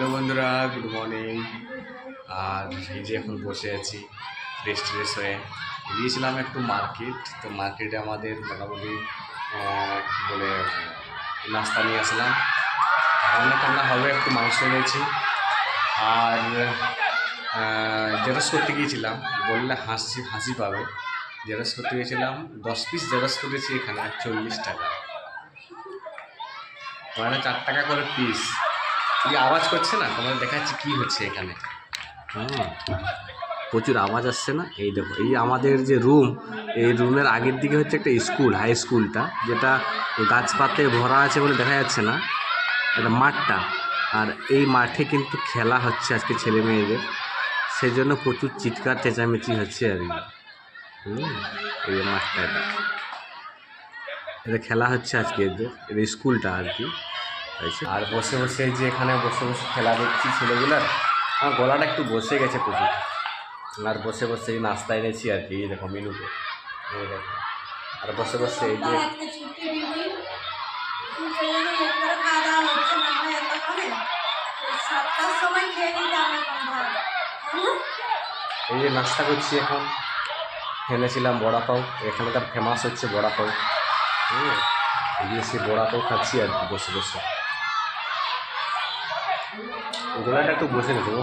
Hello বন্ধুরা, good morning. আর এই যে এখন বসে আছি ফ্রেশ হয়ে। গিয়েছিলাম একটু মার্কেট, তো মার্কেটে আমাদের মোটামুটি কী বলে নাস্তা নিয়ে আসলাম। রান্না হবে, একটু মাংস এনেছি। আর জেরক্স করতে গিয়েছিলাম, বললে হাসি পাবে। জেরক্স করতে গিয়েছিলাম, 10 পিস জেরক্স করেছি এখানে 40 টাকা, মানে 4 টাকা করে পিস। কি আওয়াজ করছে না, তোমাদের দেখাচ্ছি কি হচ্ছে এখানে। প্রচুর আওয়াজ আসছে না? এই দেখো, এই আমাদের যে রুম, এই রুমের আগের দিকে হচ্ছে একটা স্কুল, হাই স্কুলটা, যেটা গাছপাতে ভরা আছে বলে দেখা যাচ্ছে না, এটা মাঠটা। আর এই মাঠে কিন্তু খেলা হচ্ছে আজকে ছেলে মেয়েদের, সেই জন্য প্রচুর চিৎকার চেঁচামেচি হচ্ছে আর কি। এই মাঠটা, এটা খেলা হচ্ছে আজকে এদের স্কুলটা আর কি। আর বসে বসে যে এখানে বসে খেলা দেখছি ছেলেগুলার, আমার গলাটা একটু বসে গেছে প্রচুর। আর বসে এই নাস্তা এনেছি আর কি, এই দেখো মেনুতে, এই দেখো। আর বসে এই যে এই যে নাস্তা করছি এখন। এনেছিলাম বড়া পাও, এখানকার ফেমাস হচ্ছে বড়া পাও। সে বড়া পাও খাচ্ছি আর কি বসে। গোলাটা একটু বসে গেছে গো।